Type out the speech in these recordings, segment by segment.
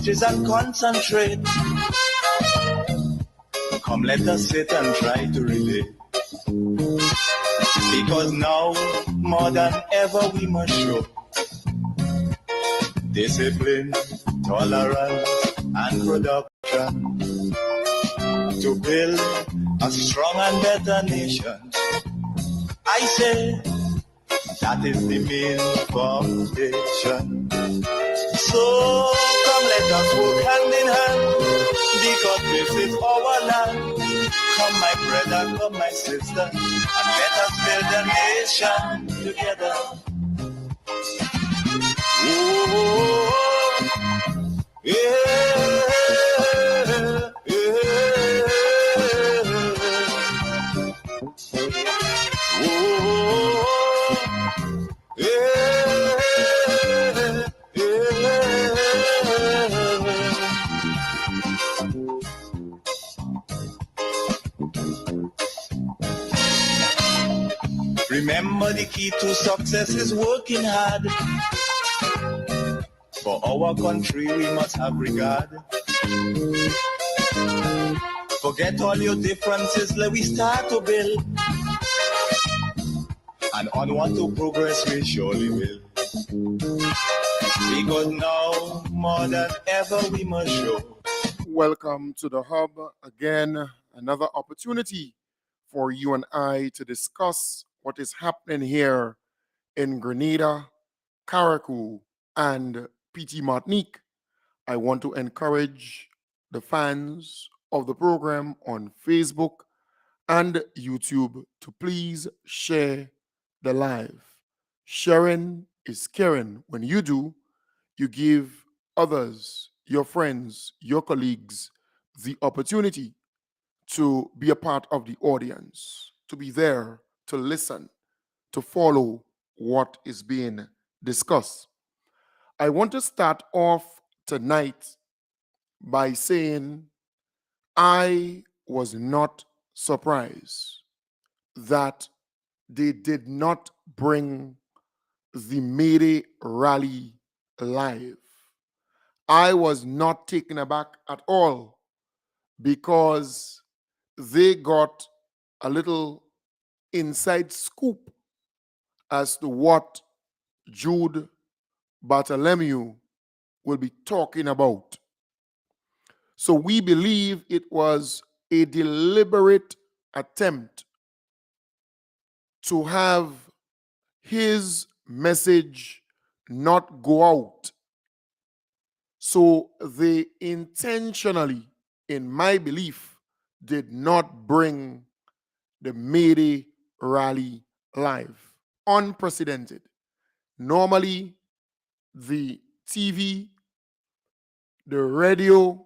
industries and concentrate. Come, let us sit and try to relate. Because now, more than ever, we must show discipline, tolerance, and production to build a strong and better nation. I say that is the main foundation. So come, let us work hand in hand, because this is our land. Come, my brother, come, my sister, and let us build a nation together. Oh, yeah, Remember, the key to success is working hard. For our country, we must have regard. Forget all your differences, let we start to build. And onward to progress we surely will. Because now, more than ever, we must show. Welcome to the Hub. Again, another opportunity for you and I to discuss what is happening here in Grenada, Carriacou, and PT Martinique. I want to encourage the fans of the program on Facebook and YouTube to please share the live. Sharing is caring. When you do, you give others, your friends, your colleagues, the opportunity to be a part of the audience, to be there, to listen, to follow what is being discussed. I want to start off tonight by saying I was not surprised that they did not bring the May Day rally live. I was not taken aback at all because they got a little inside scoop as to what Jude Bartholomew will be talking about. So we believe it was a deliberate attempt to have his message not go out. So they intentionally, in my belief, did not bring the May Day rally live. Unprecedented. Normally, the TV, the radio,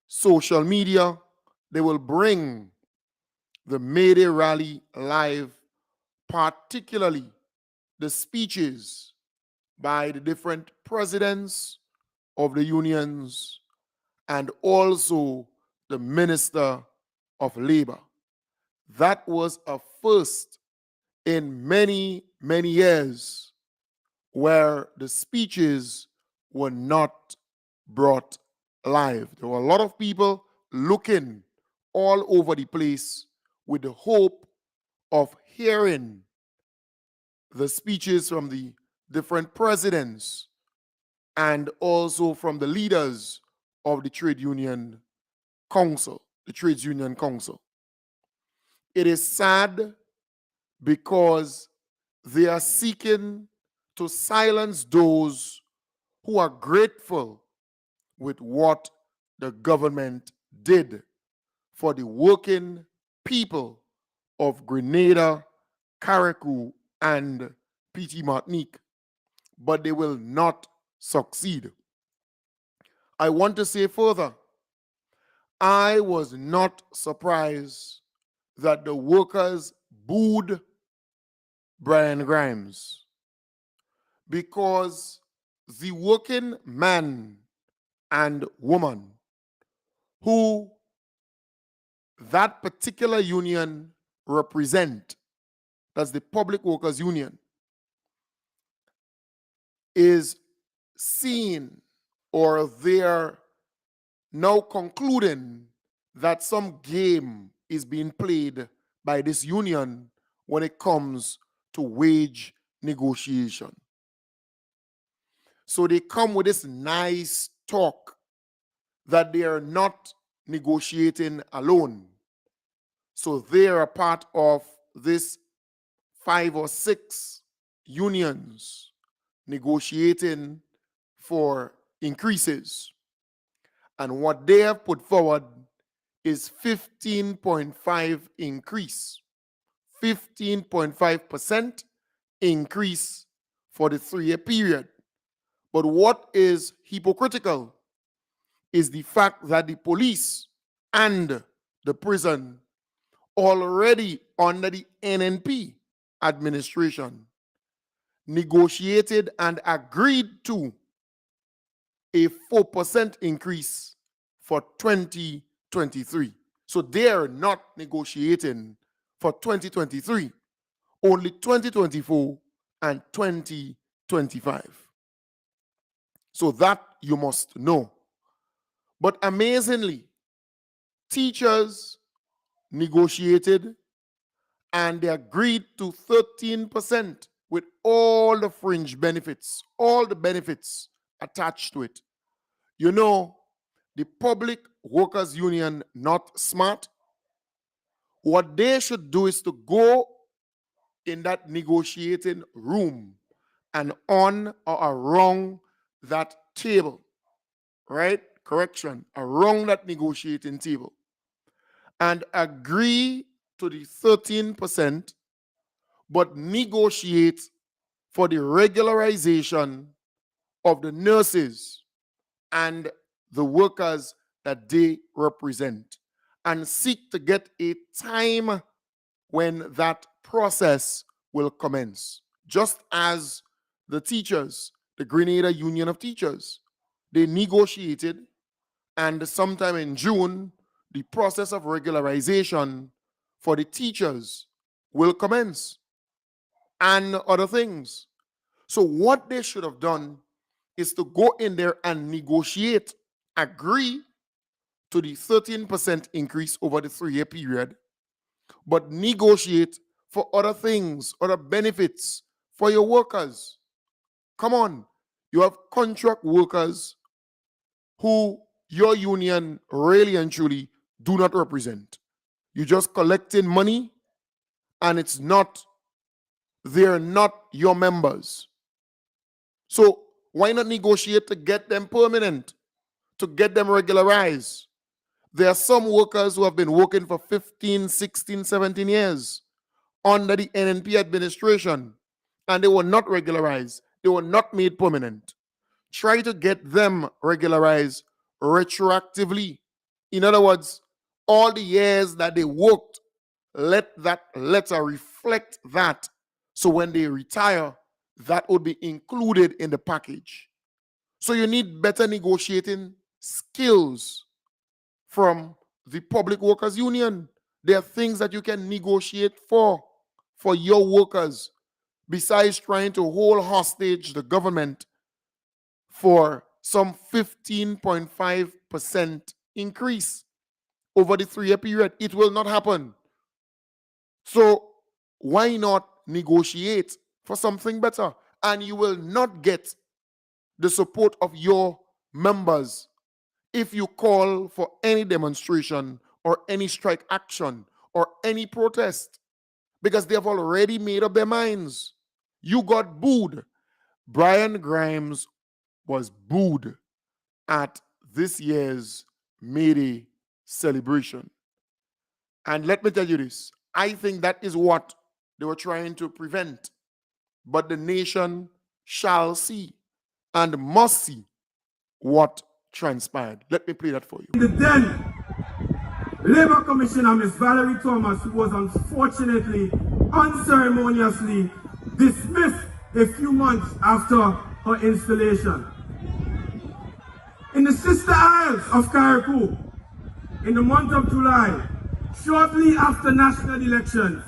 social media, they will bring the May Day rally live, particularly the speeches by the different presidents of the unions and also the Minister of Labor. That was a first in many, many years where the speeches were not brought live. There were a lot of people looking all over the place with the hope of hearing the speeches from the different presidents and also from the leaders of the Trade Union Council, the Trades Union Council. It is sad because they are seeking to silence those who are grateful with what the government did for the working people of Grenada, Carriacou, and PT Martinique, but they will not succeed. I want to say further, I was not surprised that the workers booed Brian Grimes, because the working man and woman who that particular union represent, that's the Public Workers Union, is seen or they're now concluding that some game is being played by this union when it comes to wage negotiation. So they come with this nice talk that they are not negotiating alone. So they are a part of this 5 or 6 unions negotiating for increases. And what they have put forward is 15.5 increase, 15.5% increase for the 3-year period. But what is hypocritical is the fact that the police and the prison already under the NNP administration negotiated and agreed to a 4% increase for 2023. So they are not negotiating for 2023, only 2024 and 2025. So that you must know. But amazingly, teachers negotiated and they agreed to 13% with all the fringe benefits, all the benefits attached to it. You know, the Public Workers Union, not smart. What they should do is to go in that negotiating room and on or around that table, right? Correction, around that negotiating table and agree to the 13%, but negotiate for the regularization of the nurses and the workers that they represent and seek to get a time when that process will commence. Just as the teachers, the Grenada Union of Teachers, they negotiated, and sometime in June, the process of regularization for the teachers will commence and other things. So what they should have done is to go in there and negotiate, agree to the 13% increase over the 3-year period, but negotiate for other things, other benefits for your workers. Come on, you have contract workers who your union really and truly do not represent. You're just collecting money and they're not your members. So why not negotiate to get them permanent, to get them regularized? There are some workers who have been working for 15, 16, 17 years under the NNP administration, and they were not regularized. They were not made permanent. Try to get them regularized retroactively. In other words, all the years that they worked, let that letter reflect that. So when they retire, that would be included in the package. So you need better negotiating skills from the Public Workers Union. There are things that you can negotiate for your workers, besides trying to hold hostage the government for some 15.5% increase over the 3-year period. It will not happen. So why not negotiate for something better? And you will not get the support of your members if you call for any demonstration or any strike action or any protest, because they have already made up their minds. You got booed. Brian Grimes was booed at this year's May Day celebration. And let me tell you this, I think that is what they were trying to prevent. But the nation shall see and must see what transpired. Let me play that for you. The then Labour Commissioner, Ms. Valerie Thomas, who was unfortunately, unceremoniously dismissed a few months after her installation. In the Sister Isles of Carriacou, in the month of July, shortly after national elections,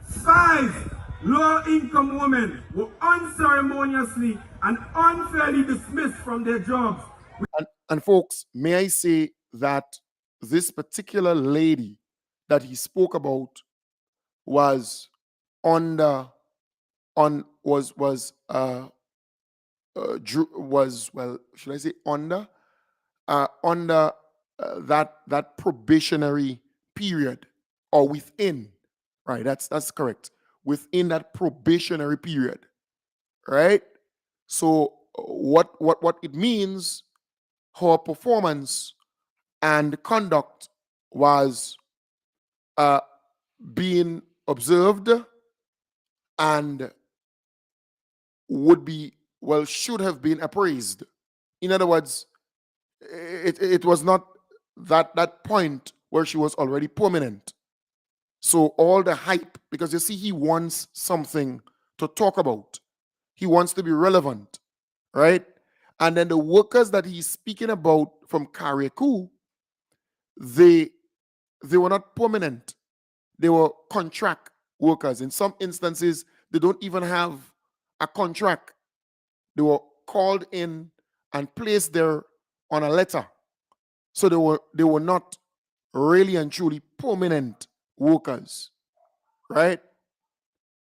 5 low-income women were unceremoniously and unfairly dismissed from their jobs. And folks, may I say that this particular lady that he spoke about was under on was well, should I say under that probationary period, or within, right? That's correct. Within that probationary period, right? So what it means, her performance and conduct was being observed and should have been appraised. In other words, it was not that point where she was already permanent. So all the hype, because you see, he wants something to talk about. He wants to be relevant, right? And then the workers that he's speaking about from Kariakou, they were not permanent. They were contract workers. In some instances, they don't even have a contract. They were called in and placed there on a letter. So they were not really and truly permanent workers, right?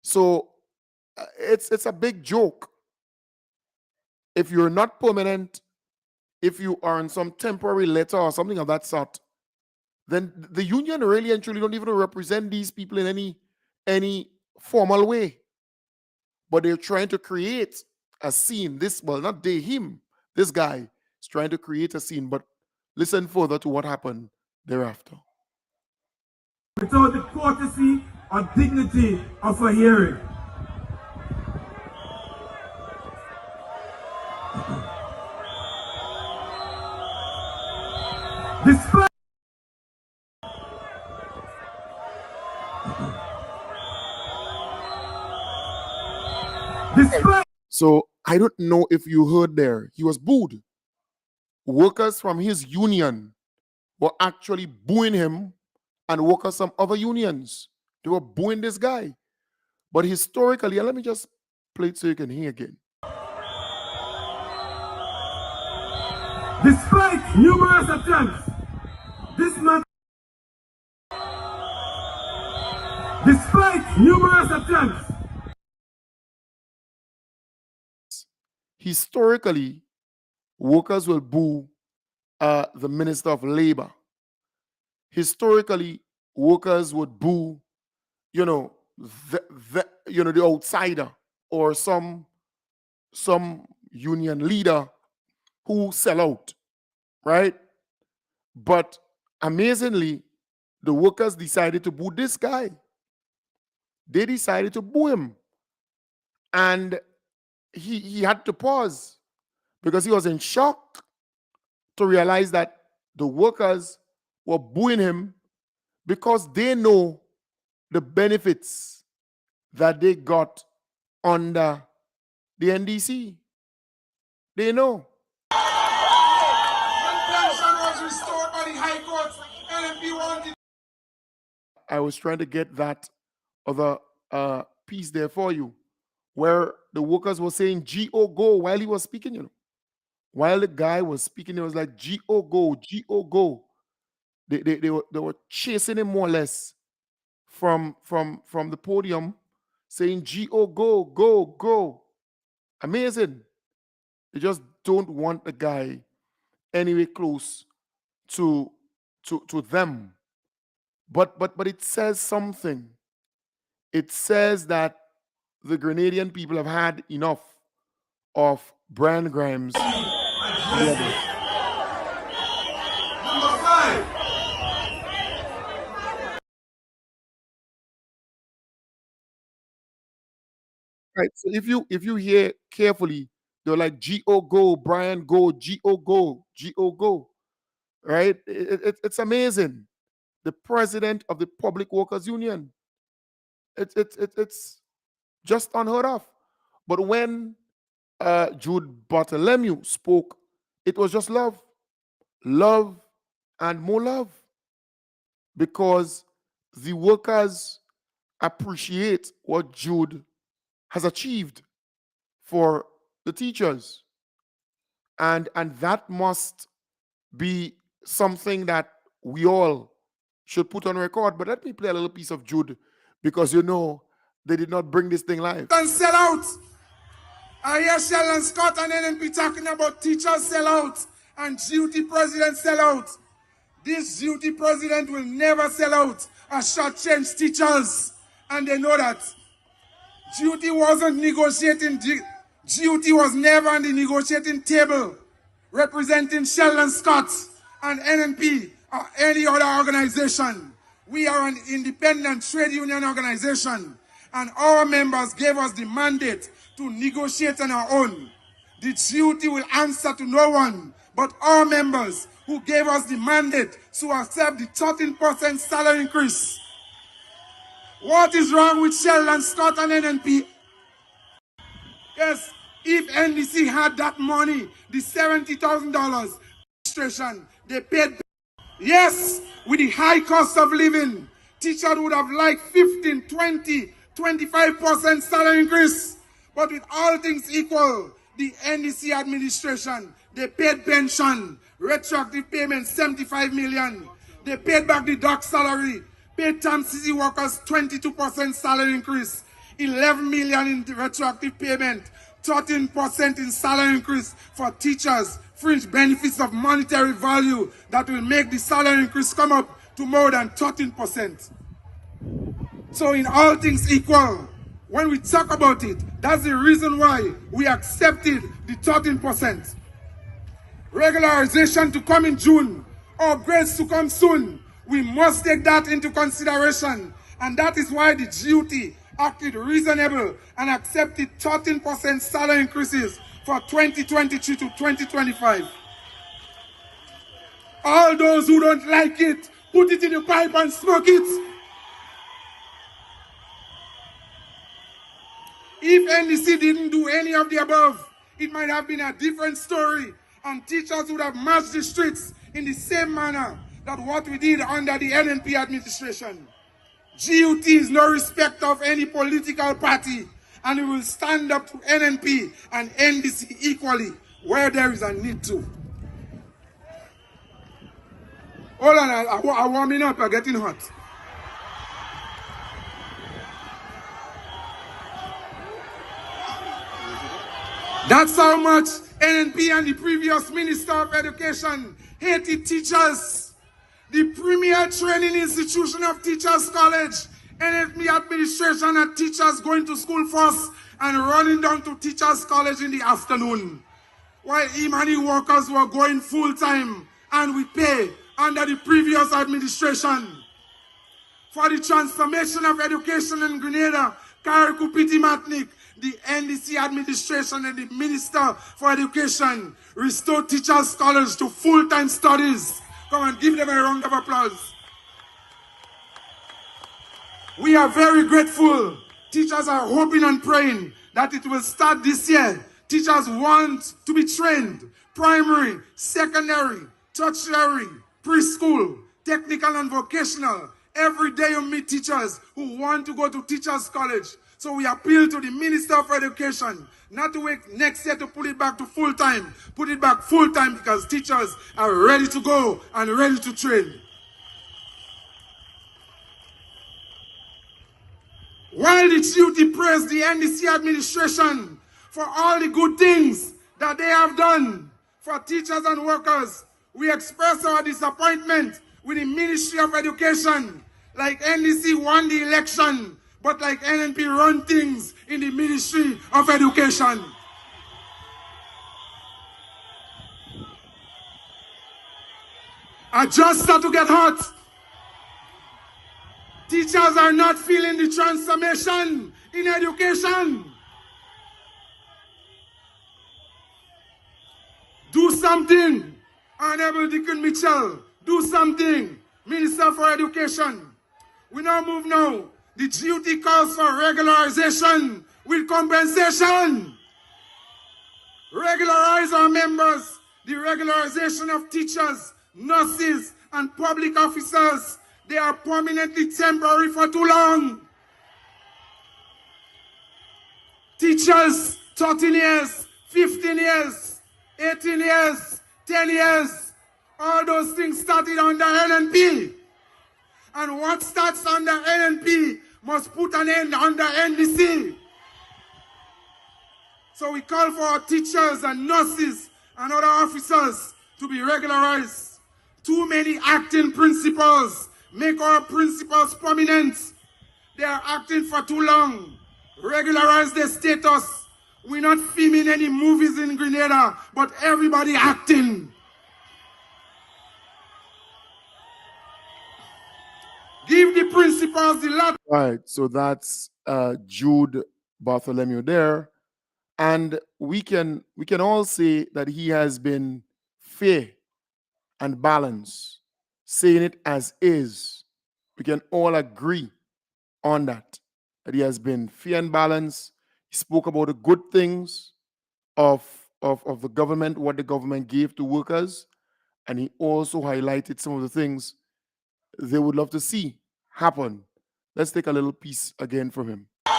So it's a big joke. If you're not permanent, if you are on some temporary letter or something of that sort, then the union really and truly don't even represent these people in any formal way. But they're trying to create a scene. Not they, him. This guy is trying to create a scene. But listen further to what happened thereafter. Without the courtesy or dignity of a hearing. Despite So I don't know if you heard there, he was booed. Workers from his union were actually booing him, and workers from other unions, they were booing this guy. But historically, and let me just play it so you can hear again. Despite numerous attempts, historically, workers will boo the Minister of Labor. Historically, workers would boo, the outsider or some union leader who sell out, right? But amazingly, the workers decided to boo this guy. They decided to boo him. And he had to pause because he was in shock to realize that the workers were booing him because they know the benefits that they got under the NDC. They know. I was trying to get that other piece there for you, where the workers were saying "Go go" while he was speaking. While the guy was speaking, it was like "Go go, Go go." They were chasing him more or less from the podium, saying "Go go, go go." Amazing. They just don't want the guy anywhere close to them. But it says something. It says that the Grenadian people have had enough of Brian Grimes. Number 5. Right. So if you hear carefully, they're like "Go go, Brian go, Go go, Go go." Right? It's amazing. The president of the Public Workers Union. It's just unheard of. But when Jude Bartholomew spoke, it was just love, and more love, because the workers appreciate what Jude has achieved for the teachers. And that must be something that we all should put on record. But let me play a little piece of Jude, because you know they did not bring this thing live. And sell out. I hear Sheldon Scott and NNP talking about teachers sell out and duty president sell out. This duty president will never sell out or shortchange teachers. And they know that. Duty wasn't negotiating. Duty was never on the negotiating table representing Sheldon Scott and NNP or any other organization. We are an independent trade union organization, and our members gave us the mandate to negotiate on our own. The duty will answer to no one but our members who gave us the mandate to accept the 13% salary increase. What is wrong with Sheldon Scott and NNP? Yes, if NDC had that money, the $70,000 administration, they paid. Yes, with the high cost of living, teachers would have liked 15, 20, 25% salary increase. But with all things equal, the NDC administration, they paid pension, retroactive payment, 75 million. They paid back the doc salary, paid TAMCC workers 22% salary increase, 11 million in retroactive payment, 13% in salary increase for teachers, fringe benefits of monetary value that will make the salary increase come up to more than 13%. So in all things equal, when we talk about it, that's the reason why we accepted the 13%. Regularization to come in June, upgrades to come soon. We must take that into consideration. And that is why the duty acted reasonable and accepted 13% salary increases for 2023 to 2025. All those who don't like it, put it in the pipe and smoke it. If NDC didn't do any of the above, it might have been a different story, and teachers would have marched the streets in the same manner that what we did under the NNP administration. GUT is no respect of any political party, and we will stand up to NNP and NDC equally where there is a need to. Hold on, I'm warming up, I'm getting hot. That's how much NNP and the previous Minister of Education hated teachers. The premier training institution of Teachers College, NNP administration and teachers going to school first and running down to Teachers College in the afternoon, while Imani workers were going full-time and with pay under the previous administration. For the transformation of education in Grenada, Kariku Piti Matnik, the NDC administration and the Minister for Education restored Teachers College to full-time studies. Come on, give them a round of applause. We are very grateful. Teachers are hoping and praying that it will start this year. Teachers want to be trained. Primary, secondary, tertiary, preschool, technical and vocational. Every day you meet teachers who want to go to Teachers College. So we appeal to the Minister of Education not to wait next year to put it back to full-time. Put it back full-time because teachers are ready to go and ready to train. While the duty praised the NDC administration for all the good things that they have done for teachers and workers, we express our disappointment with the Ministry of Education. Like NDC won the election, but like NNP run things in the Ministry of Education. I just start to get hot. Teachers are not feeling the transformation in education. Do something, Honorable Deacon Mitchell. Do something, Minister for Education. We now move now. The duty calls for regularization with compensation. Regularize our members. The regularization of teachers, nurses, and public officers. They are permanently temporary for too long. Teachers, 13 years, 15 years, 18 years, 10 years. All those things started under NNP. And what starts under NNP must put an end under NDC. So we call for our teachers and nurses and other officers to be regularized. Too many acting principals make our principals prominent. They are acting for too long. Regularize their status. We're not filming any movies in Grenada, but everybody acting. Give the principals the lot. Right, so that's Jude Bartholomew there. And we can all say that he has been fair and balanced, saying it as is. We can all agree on that he has been fair and balanced. He spoke about the good things of the government, what the government gave to workers, and he also highlighted some of the things they would love to see happen. Let's take a little piece again from him. When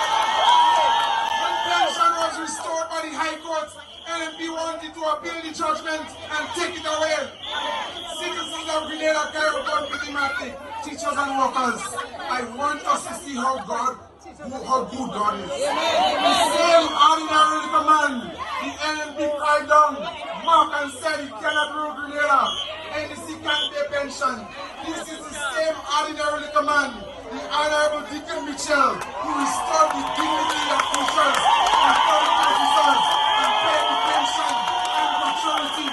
pension was restored by the High Court, NNP wanted to appeal the judgment and take it away. Citizens of Grenada carry on with the teachers and workers. I want us to see how good God is. The same ordinary little man, the NNP cried down, mocked and said he cannot rule Grenada. NDC can't pay pension. This is the same ordinary little man, the Honorable Deacon Mitchell, who restored the dignity of teachers and public officers and paid the pension and gratuity.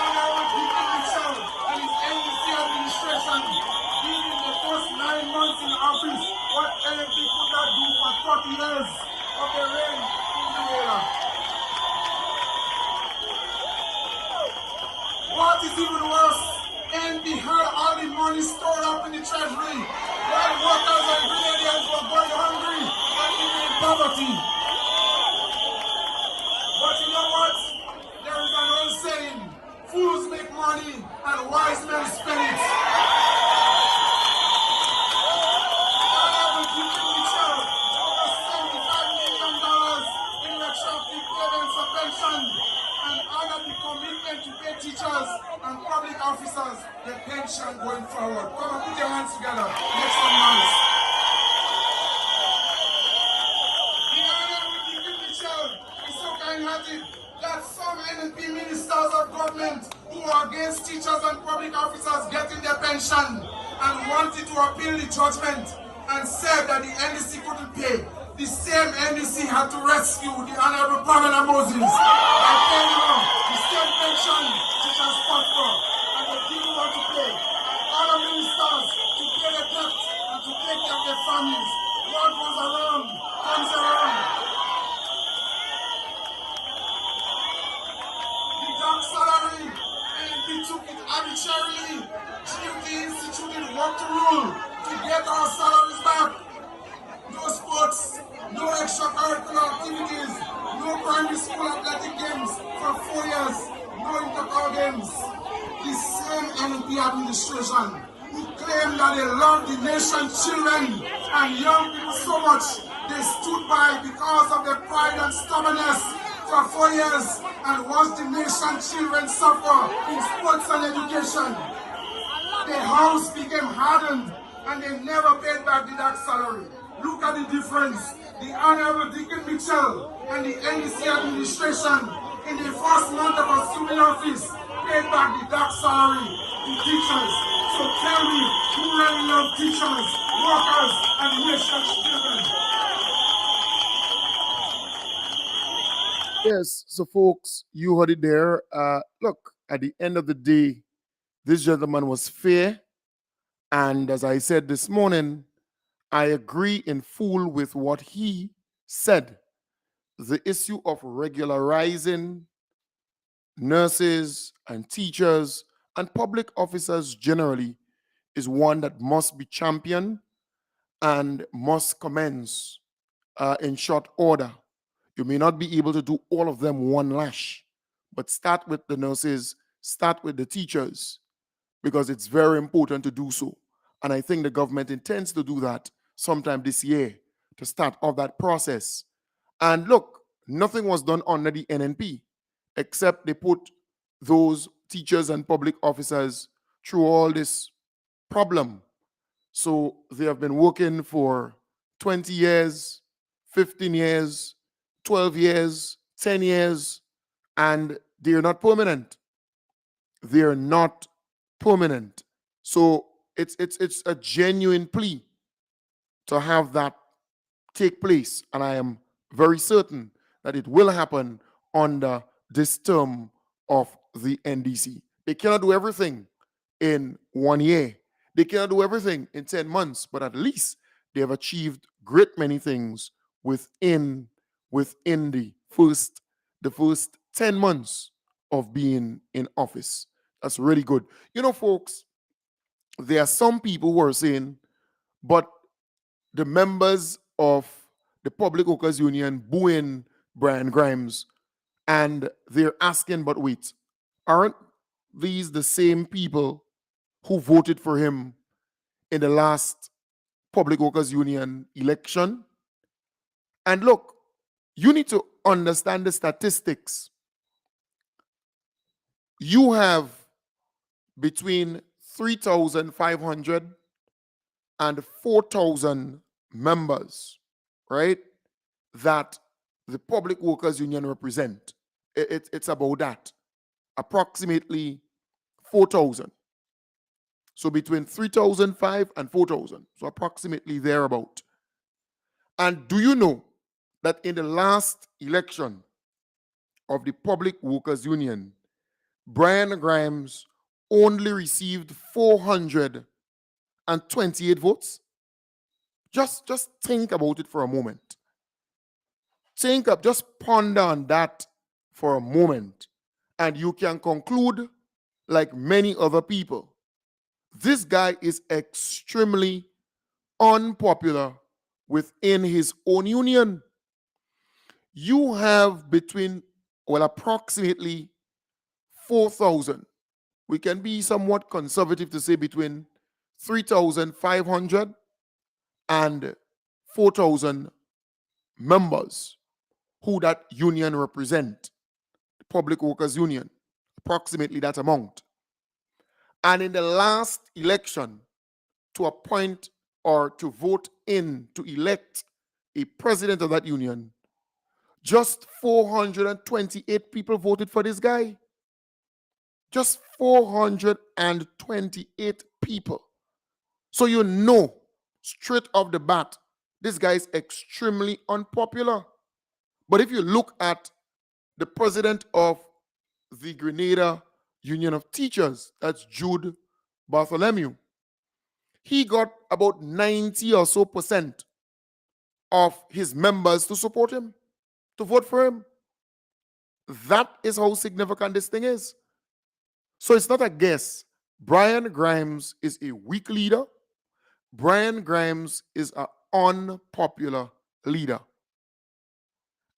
Honorable Deacon Mitchell and his NDC administration did in the first 9 months in office what NNP could not do for 40 years of the reign in Grenada. What is even worse, NNP had all the money stored up in the treasury while workers and Grenadians were going hungry and even in poverty. But you know what? There is an old saying, fools make money and wise men spend it. Honorable Deacon Mitchell, over $75 million in retroactive payments of pension and honored the commitment to pay teachers and public officers their pension going forward. Come on, put your hands together. Next one, months. The Honorable Deacon Mitchell is so kind-hearted that some NNP ministers of government who are against teachers and public officers getting their pension and wanted to appeal the judgment and said that the NDC couldn't pay. The same NDC had to rescue the Honorable Pamela Moses. I tell you, the same pension teachers fought for, and they didn't want to pay. Other ministers to pay their debt and to take care of their families. What goes around comes around. The dark salary, and they took it arbitrarily. GMD instituted work to rule to get our salaries back. No sports, no extracurricular activities, no primary school athletic games for 4 years, no intercal games. The same NNP administration who claimed that they love the nation's children and young people so much, they stood by because of their pride and stubbornness for 4 years and watched the nation's children suffer in sports and education. The house became hardened and they never paid back the dark salary. Look at the difference. The Honorable Deacon Mitchell and the NDC administration in the first month of assuming office paid back the dark salary to teachers. So tell me, who really love teachers, workers, and nation's children? Yes, so folks, you heard it there. Look, at the end of the day, this gentleman was fair. And as I said this morning, I agree in full with what he said. The issue of regularizing nurses and teachers and public officers generally is one that must be championed and must commence in short order. You may not be able to do all of them one lash, but start with the nurses, start with the teachers, because it's very important to do so. And I think the government intends to do that sometime this year to start off that process. And look, nothing was done under the NNP, except they put those teachers and public officers through all this problem. So they have been working for 20 years, 15 years, 12 years, 10 years, and they're not permanent. They're not permanent. So it's a genuine plea to have that take place, and I am very certain that it will happen under this term of the NDC. They cannot do everything in 1 year. They cannot do everything in 10 months, but at least they have achieved great many things within the first 10 months of being in office. That's really good. You know, folks, there are some people who are saying, but the members of the Public Workers Union booing Brian Grimes, and they're asking, but wait, aren't these the same people who voted for him in the last Public Workers Union election? And look, you need to understand the statistics. You have between 3,500 and 4,000 members, right, that the Public Workers Union represent. It's about that, approximately 4,000. So between 3,005 and 4,000, so approximately thereabout. And do you know that in the last election of the Public Workers Union, Brian Grimes only received 428 votes? Just think about it for a moment. Just ponder on that for a moment, and you can conclude, like many other people, this guy is extremely unpopular within his own union. You have approximately 4,000. We can be somewhat conservative to say between 3,500 and 4,000 members who that union represent, the Public Workers Union, approximately that amount. And in the last election, to appoint or to vote in to elect a president of that union, just 428 people voted for this guy. Just 428 people. So you know, straight off the bat, this guy is extremely unpopular. But if you look at the president of the Grenada Union of Teachers, that's Jude Bartholomew, he got about 90 or so % of his members to support him, to vote for him. That is how significant this thing is. So it's not a guess. Brian Grimes is a weak leader. Brian Grimes is an unpopular leader.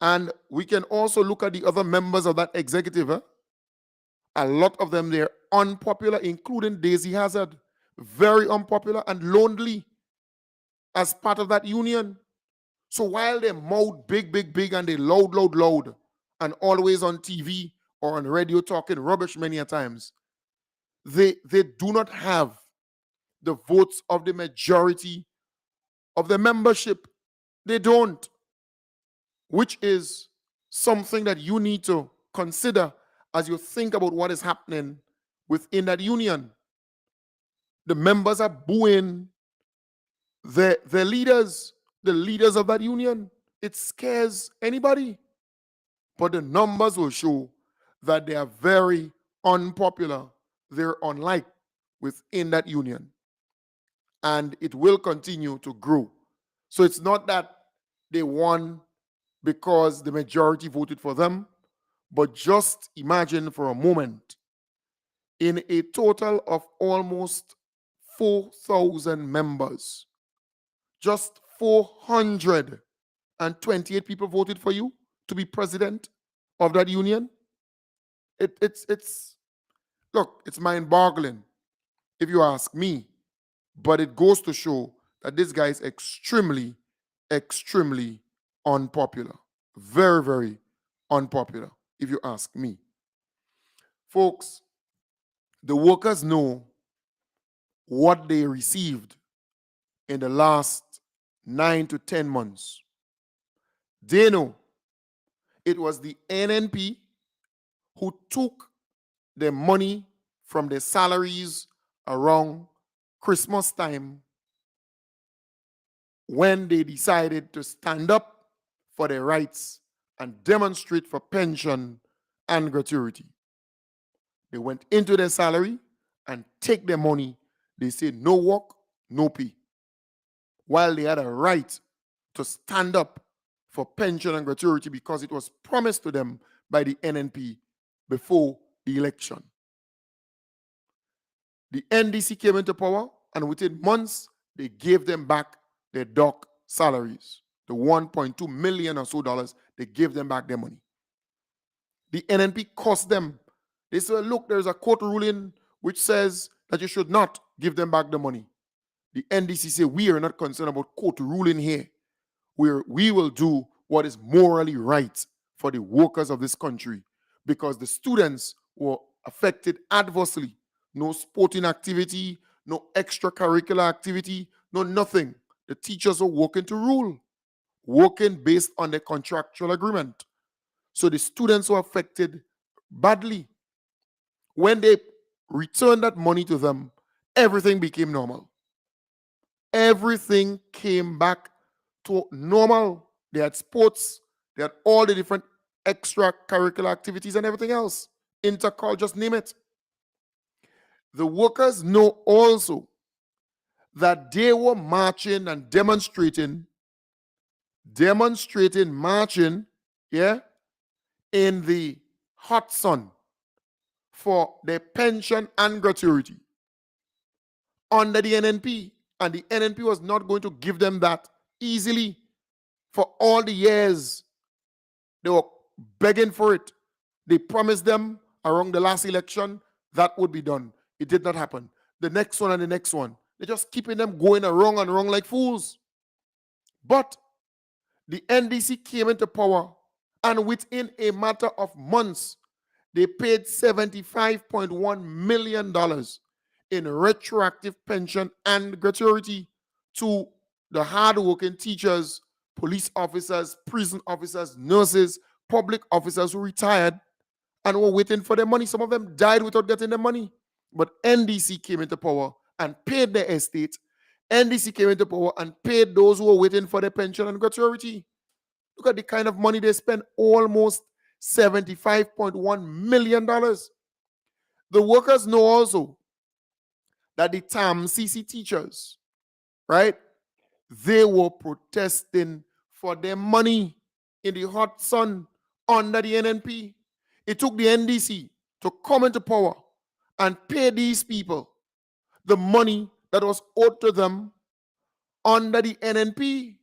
And we can also look at the other members of that executive. A lot of them, they're unpopular, including Daisy Hazard. Very unpopular and lonely as part of that union. So while they mouth big, and they loud, and always on TV or on radio talking rubbish many a times, they do not have the votes of the majority of the membership. They don't. Which is something that you need to consider as you think about what is happening within that union. The members are booing their leaders, the leaders of that union. It scares anybody. But the numbers will show that they are very unpopular. They're unliked within that union. And it will continue to grow. So it's not that they won because the majority voted for them, but just imagine for a moment, in a total of almost 4,000 members, just 428 people voted for you to be president of that union. It's mind-boggling if you ask me, but it goes to show that this guy is extremely unpopular. Very, very unpopular, if you ask me. Folks, the workers know what they received in the last 9 to 10 months. They know it was the NNP who took their money from their salaries around Christmas time when they decided to stand up for their rights and demonstrate for pension and gratuity. They went into their salary and take their money. They say no work, no pay. While they had a right to stand up for pension and gratuity because it was promised to them by the NNP before the election. The NDC came into power, and within months, they gave them back their dock salaries. The 1.2 million or so dollars, they gave them back their money. The NNP cost them. They said, look, there's a court ruling which says that you should not give them back the money. The NDC said, we are not concerned about court ruling here. We will do what is morally right for the workers of this country, because the students were affected adversely. No sporting activity, no extracurricular activity, no nothing. The teachers are working to rule, working based on the contractual agreement. So the students were affected badly. When they returned that money to them, everything became normal. Everything came back to normal. They had sports, they had all the different extracurricular activities and everything else. Intercall, just name it. The workers know also that they were marching and demonstrating, marching, in the hot sun for their pension and gratuity under the NNP. And the NNP was not going to give them that easily. For all the years they were begging for it. They promised them around the last election that would be done. It did not happen. The next one and the next one. They're just keeping them going around and around like fools. But the NDC came into power, and within a matter of months, they paid $75.1 million in retroactive pension and gratuity to the hardworking teachers, police officers, prison officers, nurses, public officers who retired and were waiting for their money. Some of them died without getting their money. But NDC came into power and paid their estate. NDC came into power and paid those who were waiting for their pension and gratuity. Look at the kind of money they spent, almost $75.1 million. The workers know also that the TAMCC teachers, right, they were protesting for their money in the hot sun under the NNP. It took the NDC to come into power and pay these people the money that was owed to them under the NNP.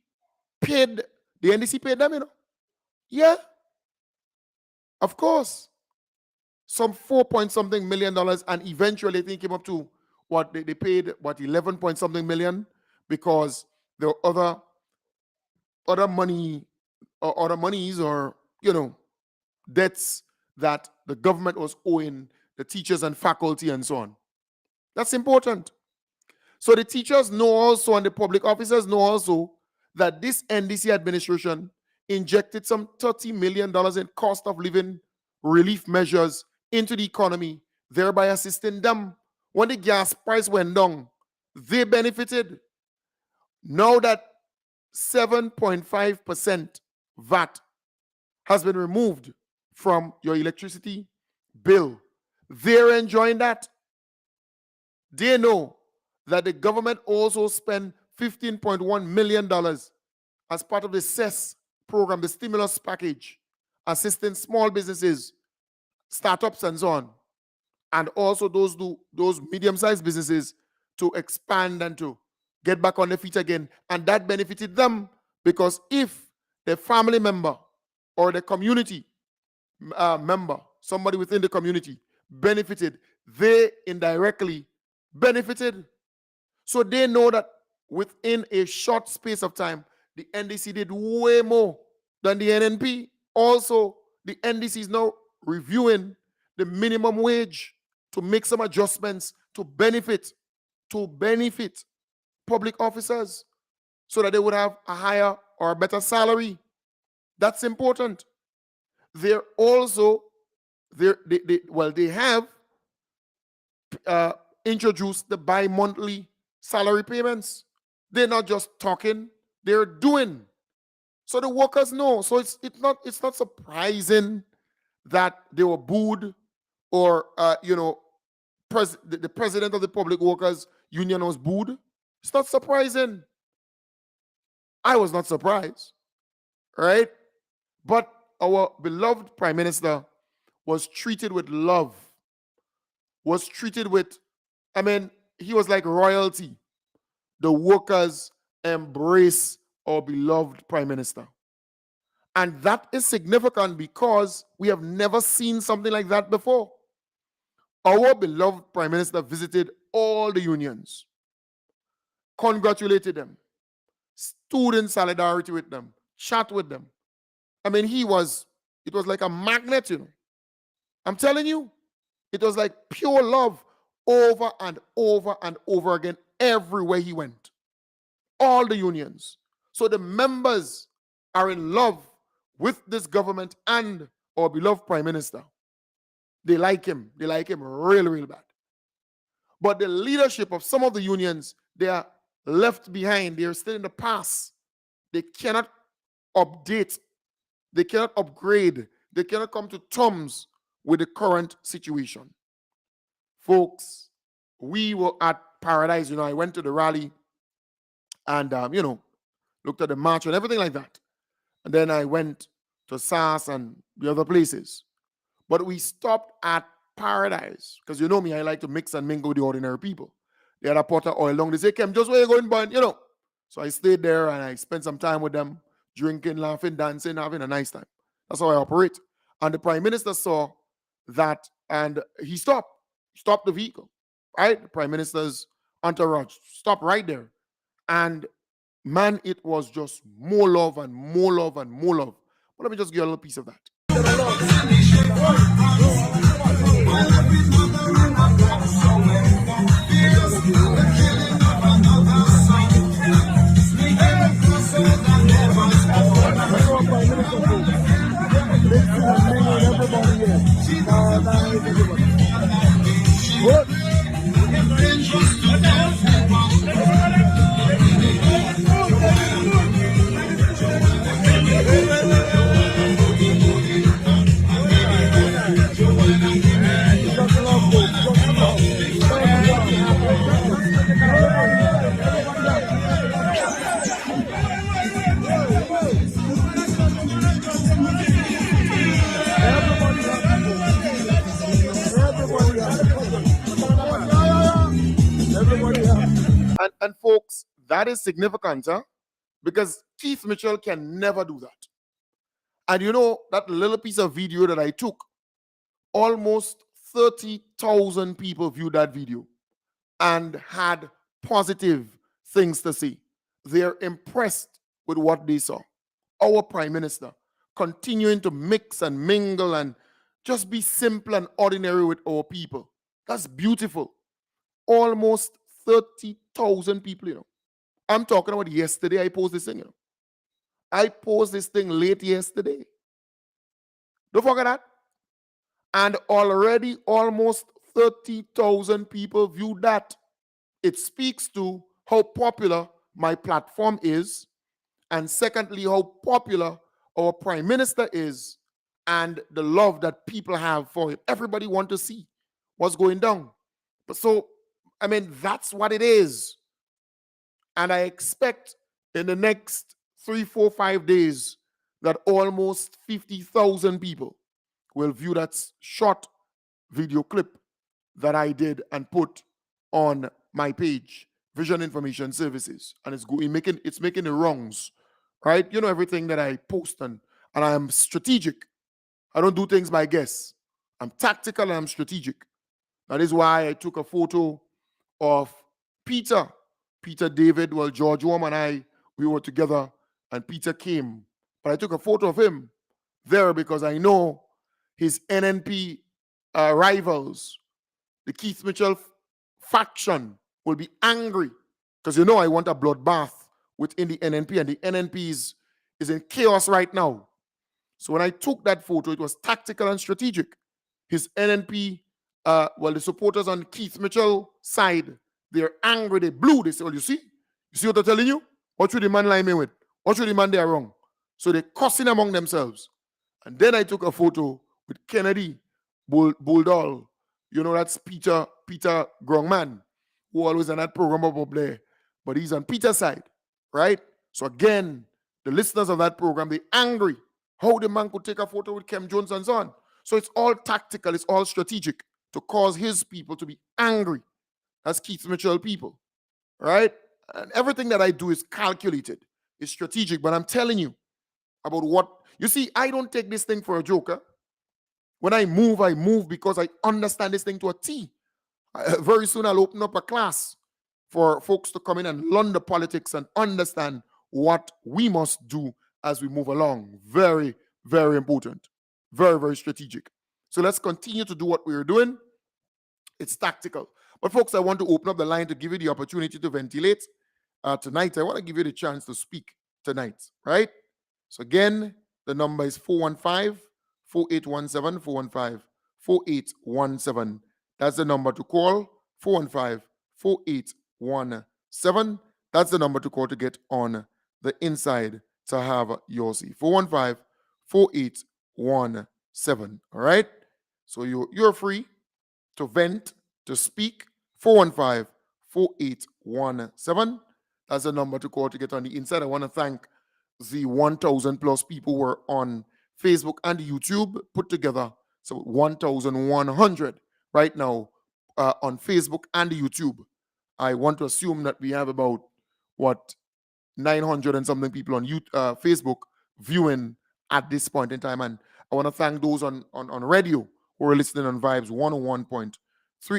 The NDC paid them, Yeah, of course. Some 4-point-something million dollars, and eventually I think came up to what they paid, 11-point-something million, because there were other money or other monies or debts that the government was owing the teachers and faculty and so on. That's important. So the teachers know also, and the public officers know also, that this NDC administration injected some $30 million in cost of living relief measures into the economy, thereby assisting them. When the gas price went down, they benefited. Now that 7.5% VAT has been removed from your electricity bill, they're enjoying that. They know that the government also spent $15.1 million as part of the CES program, the stimulus package, assisting small businesses, startups, and so on, and also those medium-sized businesses to expand and to get back on their feet again. And that benefited them, because if their family member or the community member, somebody within the community, benefited, they indirectly benefited. So they know that within a short space of time, the NDC did way more than the NNP. Also, the NDC is now reviewing the minimum wage to make some adjustments to benefit public officers so that they would have a higher or a better salary. That's important. They're also they have introduced the bi-monthly salary payments. They're not just talking, they're doing. So the workers know. So it's not surprising that they were booed, or the president of the Public Workers Union was booed. It's not surprising. I was not surprised, right? But our beloved Prime Minister was treated with love, was treated with, he was like royalty. The workers embrace our beloved Prime Minister. And that is significant because we have never seen something like that before. Our beloved Prime Minister visited all the unions, congratulated them, stood in solidarity with them, chat with them. It was like a magnet, I'm telling you, it was like pure love over and over and over again everywhere he went. All the unions. So the members are in love with this government and our beloved Prime Minister. They like him. They like him really, really bad. But the leadership of some of the unions, they are left behind. They are still in the past. They cannot update. They cannot upgrade. They cannot come to terms with the current situation. Folks, we were at Paradise. I went to the rally and, looked at the march and everything like that. And then I went to SAS and the other places. But we stopped at Paradise because you know me, I like to mix and mingle with the ordinary people. They had a pot of oil long. They say, Kem, just where you going, bun? So I stayed there and I spent some time with them, drinking, laughing, dancing, having a nice time. That's how I operate. And the Prime Minister saw that and he stopped the vehicle, right? The Prime Minister's entourage stopped right there. And man, it was just more love and more love and more love. But let me just give you a little piece of that. And folks, that is significant, because Keith Mitchell can never do that. And that little piece of video that I took, almost 30,000 people viewed that video and had positive things to say. They're impressed with what they saw. Our Prime Minister continuing to mix and mingle and just be simple and ordinary with our people. That's beautiful. Almost 30,000 people, I'm talking about yesterday. I posted this thing, I posted this thing late yesterday. Don't forget that. And already almost 30,000 people viewed that. It speaks to how popular my platform is, and secondly, how popular our Prime Minister is and the love that people have for him. Everybody wants to see what's going down. So, that's what it is. And I expect in the next 3, 4, 5 days that almost 50,000 people will view that short video clip that I did and put on my page, Vision Information Services. And it's making the wrongs, right? Everything that I post and I am strategic. I don't do things by guess. I'm tactical and I'm strategic. That is why I took a photo of Peter David. Well, George Worm and we were together, and Peter came But I took a photo of him there because I know his NNP rivals, the Keith Mitchell faction, will be angry because I want a bloodbath within the NNP, and the NNP is in chaos right now. So when I took that photo, it was tactical and strategic. His NNP, the supporters on Keith Mitchell side, they're angry, they blew. They say, well, you see what I'm telling you? What should the man lie me with? What should the man they are wrong? So they're cussing among themselves. And then I took a photo with Kennedy Bulldall. That's Peter Grongman, who always on that program up there. But he's on Peter's side, right? So again, the listeners of that program, they're angry. How the man could take a photo with Kem Jones and so on. So it's all tactical, it's all strategic to cause his people to be angry. That's Keith Mitchell people, right? And everything that I do is calculated, it's strategic. But I'm telling you about what, you see, I don't take this thing for a joke. When I move because I understand this thing to a T. Very soon I'll open up a class for folks to come in and learn the politics and understand what we must do as we move along. Very, very important. Very, very strategic. So let's continue to do what we're doing. It's tactical. But folks, I want to open up the line to give you the opportunity to ventilate. Tonight, I want to give you the chance to speak tonight, right? So again, the number is 415-4817, 415-4817. That's the number to call, 415-4817. That's the number to call to get on the inside to have your say. 415-4817. All right? So you're free to vent, to speak. 415-4817. That's the number to call to get on the inside. I want to thank the 1,000 plus people who are on Facebook and YouTube put together. So 1,100 right now on Facebook and YouTube. I want to assume that we have about 900 and something people on Facebook viewing at this point in time. And I want to thank those on radio who are listening on Vibes 101.3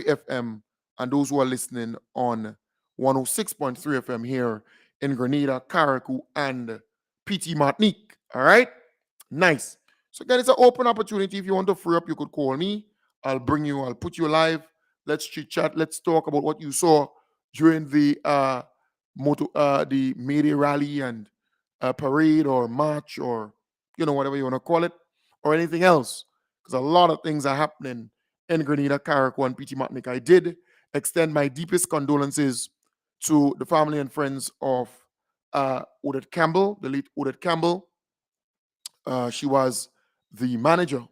FM and those who are listening on 106.3 FM here in Grenada, Carriacou, and PT Martinique. All right? Nice. So again, it's an open opportunity. If you want to free up, you could call me. I'll put you live. Let's chit chat. Let's talk about what you saw during the May Day rally and parade or march or whatever you want to call it, or anything else. Because a lot of things are happening in Grenada, Carriacou, and PT Martinique. I did extend my deepest condolences to the family and friends of Odette Campbell, the late Odette Campbell. She was the manager,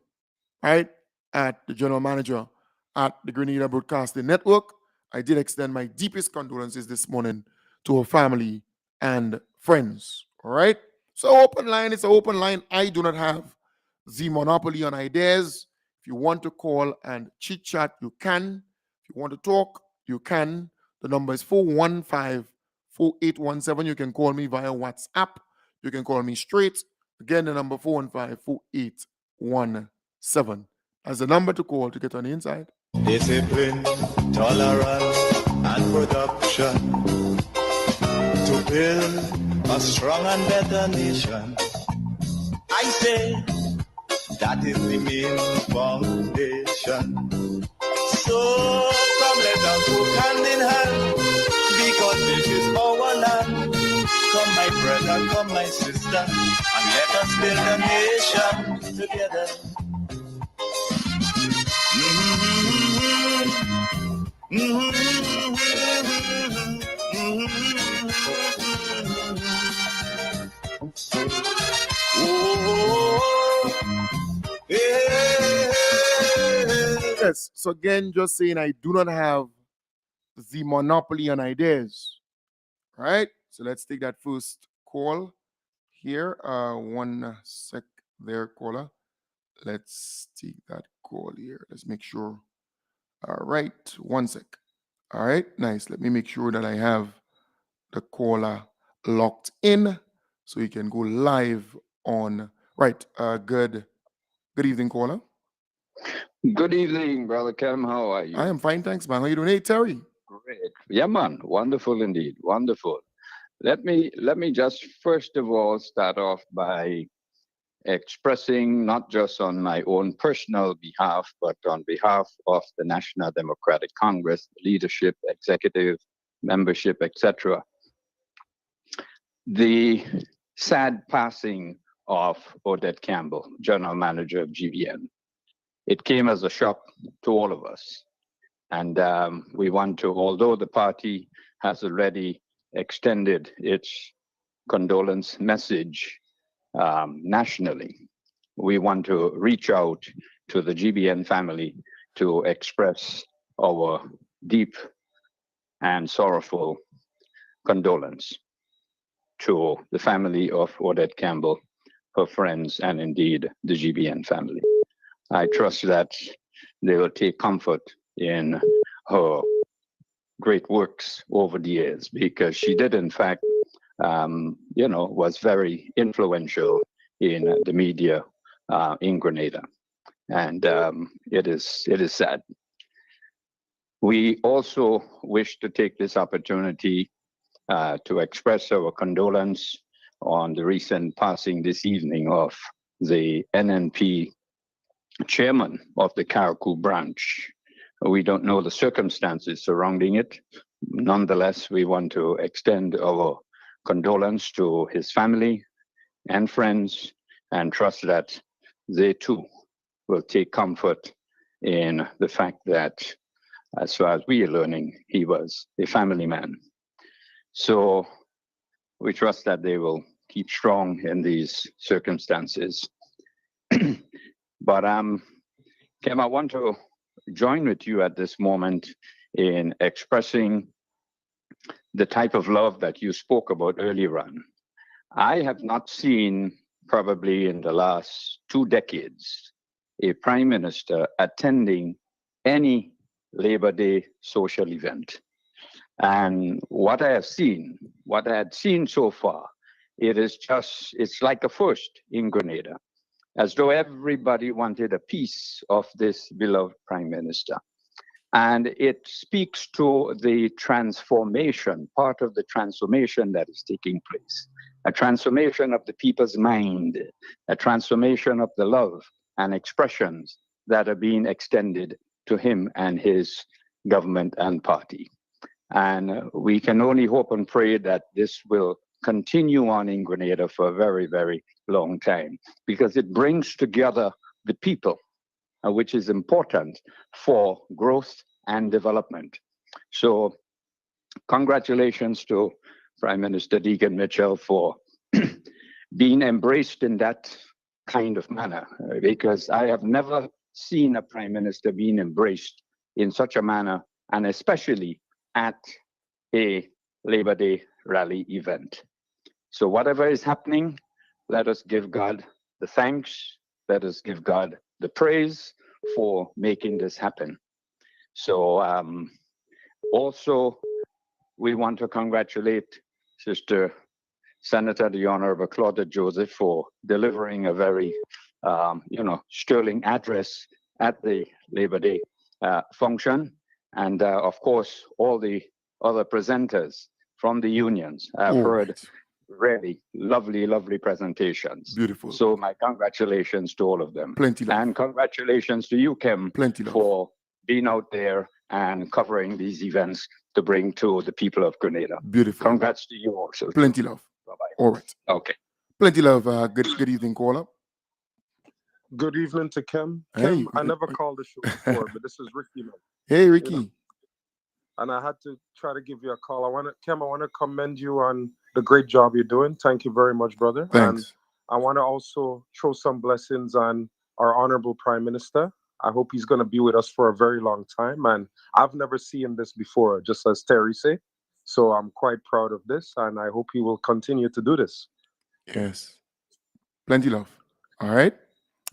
right, the general manager at the Grenada Broadcasting Network. I did extend my deepest condolences this morning to her family and friends, all right? So open line, it's an open line. I do not have the monopoly on ideas. If you want to call and chit-chat, you can. If you want to talk, you can. The number is 415-4817. You can call me via WhatsApp. You can call me straight. Again, the number 415-4817. That's the number to call to get on the inside. Discipline, tolerance, and production to build a strong and better nation. I say that is the main foundation. So come let us work hand in hand, because this is our land. Come my brother, come my sister, and let us build a nation together. Yes, so again, just saying I do not have the monopoly on ideas, right? So let's take that first call here. 1 sec there, caller. Let's take that call here. Let's make sure. All right, 1 sec. All right, nice. Let me make sure that I have the caller locked in so he can go live on. Right, good evening, caller. Good evening, Brother Kem. How are you? I am fine, thanks, man. How are you doing? Hey, Terry. Great. Yeah, man. Wonderful indeed. Wonderful. Let me just first of all start off by expressing not just on my own personal behalf, but on behalf of the National Democratic Congress, leadership, executive, membership, etc., the sad passing of Odette Campbell, General Manager of GBN. It came as a shock to all of us. And we want to, although the party has already extended its condolence message nationally, we want to reach out to the GBN family to express our deep and sorrowful condolence to the family of Odette Campbell, her friends, and indeed the GBN family. I trust that they will take comfort in her great works over the years, because she did, in fact, was very influential in the media in Grenada. And it is sad. We also wish to take this opportunity to express our condolence on the recent passing this evening of the NNP chairman of the Karakou branch. We don't know the circumstances surrounding it. Nonetheless, we want to extend our condolence to his family and friends, and trust that they too will take comfort in the fact that, as far as we are learning, he was a family man. So we trust that they will keep strong in these circumstances. But Kim, I want to join with you at this moment in expressing the type of love that you spoke about earlier on. I have not seen, probably in the last 2 decades, a prime minister attending any Labor Day social event. And what I had seen so far, it's like a first in Grenada, as though everybody wanted a piece of this beloved prime minister. And it speaks to the transformation, part of the transformation that is taking place, a transformation of the people's mind, a transformation of the love and expressions that are being extended to him and his government and party. And we can only hope and pray that this will continue on in Grenada for a very, very long time, because it brings together the people, which is important for growth and development. So congratulations to Prime Minister Deegan Mitchell for being embraced in that kind of manner, because I have never seen a prime minister being embraced in such a manner, and especially at a Labor Day rally event. So whatever is happening, let us give God the thanks, let us give God the praise for making this happen. So also, we want to congratulate Sister Senator, the Honorable Claudette Joseph, for delivering a very, sterling address at the Labor Day function. And of course, all the other presenters from the unions. I've heard really lovely, lovely presentations. Beautiful. So my congratulations to all of them. Plenty love. And congratulations to you, Kim, Plenty love. for being out there and covering these events to bring to the people of Grenada. Beautiful. Congrats to you also. Plenty love. Bye-bye. All right. Okay. Plenty love. Good evening, caller. Good evening to Kim. Hey, Kim, I never called the show before, but this is Ricky, man. Hey, Ricky. You know, and I had to try to give you a call. Kim, I want to commend you on the great job you're doing. Thank you very much, brother. Thanks. And I want to also throw some blessings on our honorable Prime Minister. I hope he's going to be with us for a very long time. And I've never seen this before, just as Terry said. So I'm quite proud of this, and I hope he will continue to do this. Yes. Plenty love. All right.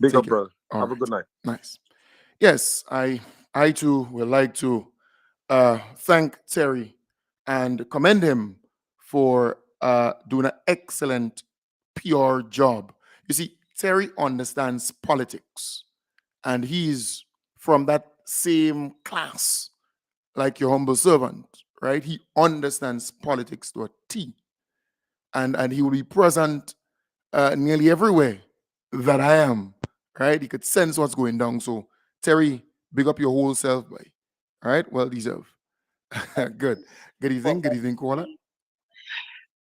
Big Take up, care. brother. All Have a right. good night. Nice. Yes, I too would like to thank Terry and commend him for doing an excellent PR job. You see, Terry understands politics, and he's from that same class like your humble servant, right? He understands politics to a T, and he will be present nearly everywhere that I am, right? He could sense what's going down. So, Terry, big up your whole self, boy. All right, well deserved. Good. Good evening. Good evening, caller.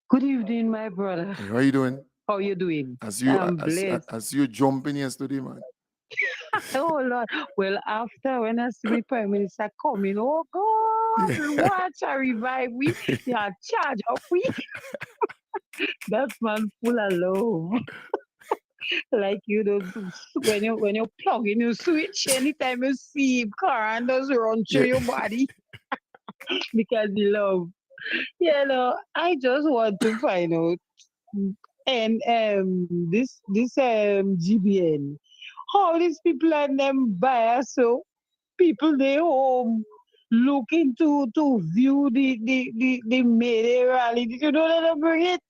Good evening, my brother. Hey, how are you doing? How you doing? As you I'm as blessed. as you jumping yesterday, man. Oh Lord. Well, after when I see my prime minister coming, oh God, Yeah. watch I revive we. Yeah, charge up we. That man full of love. Like you know, when you plug in your switch, anytime you see him, car and does run through Yeah. your body because the love. You know, I just want to find out. And this GBN, how these people and them bias so people they home looking to view the Mayday rally. Did you know that they bring it?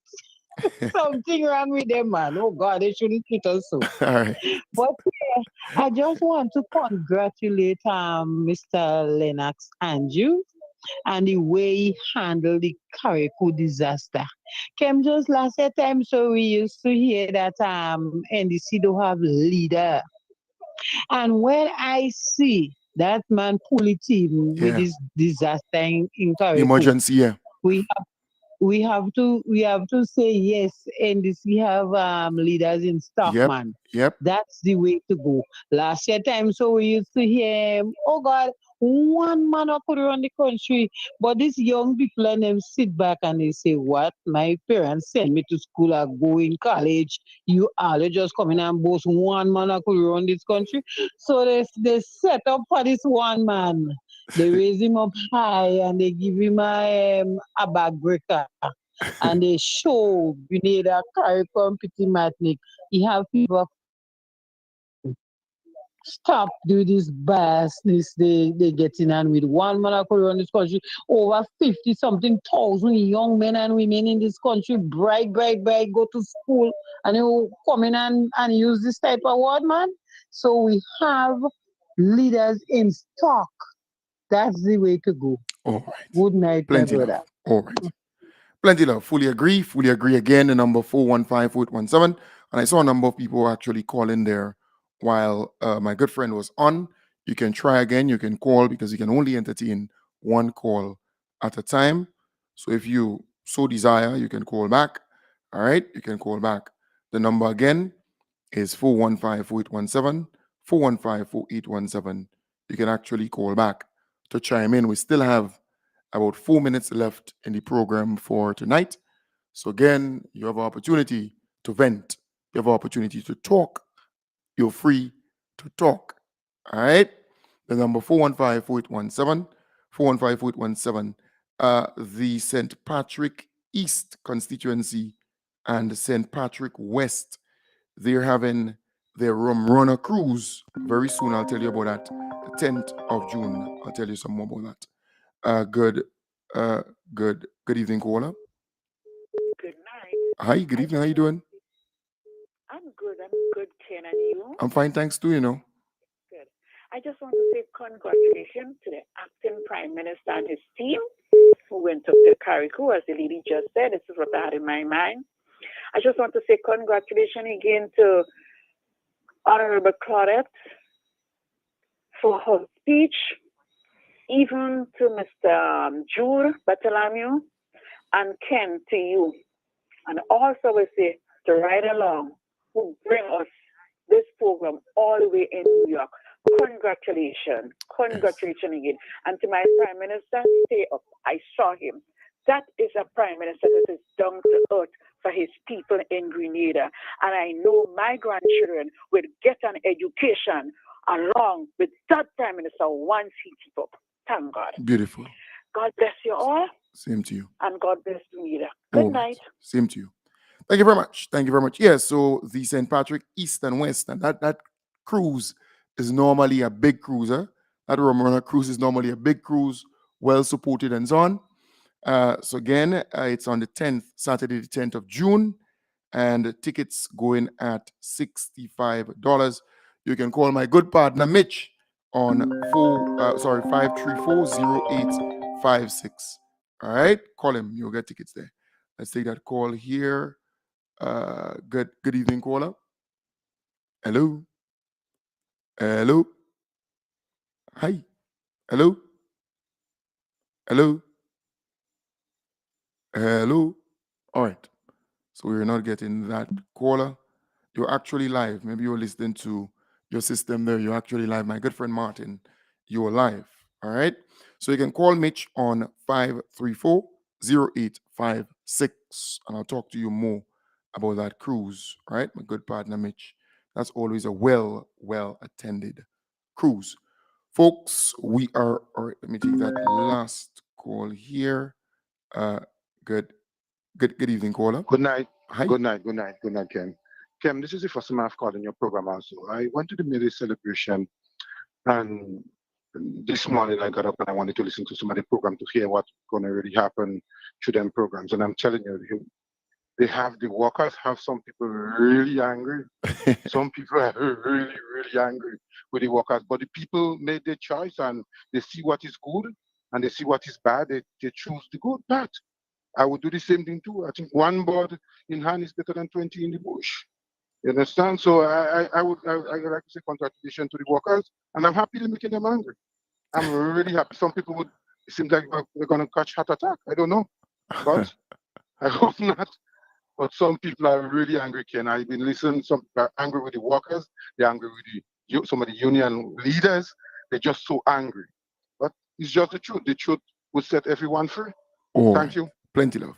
Something wrong with them, man. Oh God, they shouldn't treat us so. All right. But yeah, I just want to congratulate Mr. Lennox Andrew and the way he handled the Carrico disaster. Came just last year time, so we used to hear that NDC don't have leader. And when I see that man pull it in with Yeah. this disaster in The Carrico, emergency, yeah. we we have to say yes, and this we have leaders in Yep. Stockman. Yep. That's the way to go. Last year time, so we used to hear, oh God, one man could run the country, but these young people and them sit back and they say, what? My parents send me to school, I go in college. You all you just come in and boast one man could run this country. So they set up for this one man. They raise him up high and they give him a backbreaker. And they show Grenada carry competi matnik. He have people stop do this biasness they getting on with one man could run this country. Over 50 something thousand young men and women in this country, bright, go to school and they will come in and use this type of word, man. So we have leaders in stock. That's the way to go. All right. Good night, my Plenty brother. love. All right. Plenty love. Fully agree. Fully agree again. The number 415-4817. And I saw a number of people actually calling there while my good friend was on. You can try again. You can call because you can only entertain one call at a time. So if you so desire, you can call back. All right. You can call back. The number again is 415-4817. 415-4817. You can actually call back to chime in. We still have about 4 minutes left in the program for tonight. So again, you have an opportunity to vent. You have an opportunity to talk. You're free to talk. All right? The number 415-4817. 415-4817. The St. Patrick East constituency and St. Patrick West, they're having their Rum Runner cruise very soon. I'll tell you about that. The 10th of June. I'll tell you some more about that. Good, good evening, caller. Good night. Hi, good evening. How you doing? I'm good, Ken, and you? I'm fine, thanks too. Good. I just want to say congratulations to the acting Prime Minister and his team who went up to Carrico, as the lady just said. This is what I had in my mind. I just want to say congratulations again to Honorable Claudette for her speech, even to Mr. Jude Bartholomew, and Ken, to you. And also we say to Ride Along, who bring us this program all the way in New York. Congratulations. Congratulations again. And to my Prime Minister, stay up. I saw him. That is a Prime Minister that is down to earth for his people in Grenada. And I know my grandchildren will get an education along with that Prime Minister once he keep up. Thank God. Beautiful. God bless you all. Same to you. And God bless Grenada. Good night. Same to you. Thank you very much. Thank you very much. Yes, so the St. Patrick East and West, and that cruise is normally a big cruiser. That Rum Runner cruise is normally a big cruise, well supported and so on. So again, it's on the 10th, Saturday, the 10th of June, and the tickets going at $65. You can call my good partner Mitch on 534-0856. All right, call him. You'll get tickets there. Let's take that call here. Good evening, caller. Hello? Hello? Hi? Hello? Hello? Hello? All right. So we're not getting that caller. You're actually live. Maybe you're listening to your system there. You're actually live. My good friend Martin, you're live. All right. So you can call Mitch on 534-0856, and I'll talk to you more about that cruise. All right, my good partner Mitch. That's always a well attended cruise. Folks, we are all right. Let me take that last call here. Good evening, caller. Good night. Hi. Good night, Ken. Ken, this is the first time I've called in your program also. I went to the May Day celebration, and this morning I got up and I wanted to listen to some of the program to hear what's going to really happen to them programs. And I'm telling you, the workers have some people really angry. Some people are really, really angry with the workers. But the people made their choice and they see what is good and they see what is bad. They choose the good part. I would do the same thing too. I think one bird in hand is better than 20 in the bush. You understand? So I would like to say congratulations to the workers, and I'm happy they're making them angry. I'm really happy. Some people would, it seems like they're going to catch heart attack. I don't know, but I hope not. But some people are really angry, Ken. I've been listening. Some people are angry with the workers. They're angry with some of the union leaders. They're just so angry. But it's just the truth. The truth will set everyone free. Thank you. Plenty love.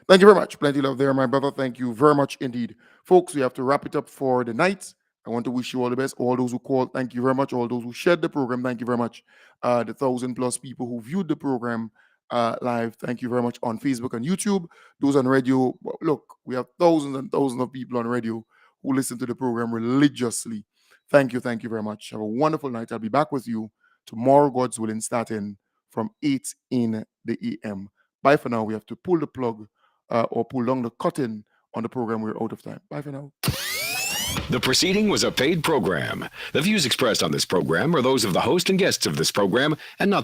Thank you very much. Plenty love there, my brother. Thank you very much indeed. Folks, we have to wrap it up for the night. I want to wish you all the best. All those who called, thank you very much. All those who shared the program, thank you very much. The 1,000+ people who viewed the program live, thank you very much on Facebook and YouTube. Those on radio, look, we have thousands and thousands of people on radio who listen to the program religiously. Thank you very much. Have a wonderful night. I'll be back with you tomorrow, God's willing, starting from 8 in the AM. Bye for now. We have to pull the plug or pull down the curtain on the program. We're out of time. Bye for now. The proceeding was a paid program. The views expressed on this program are those of the host and guests of this program and not the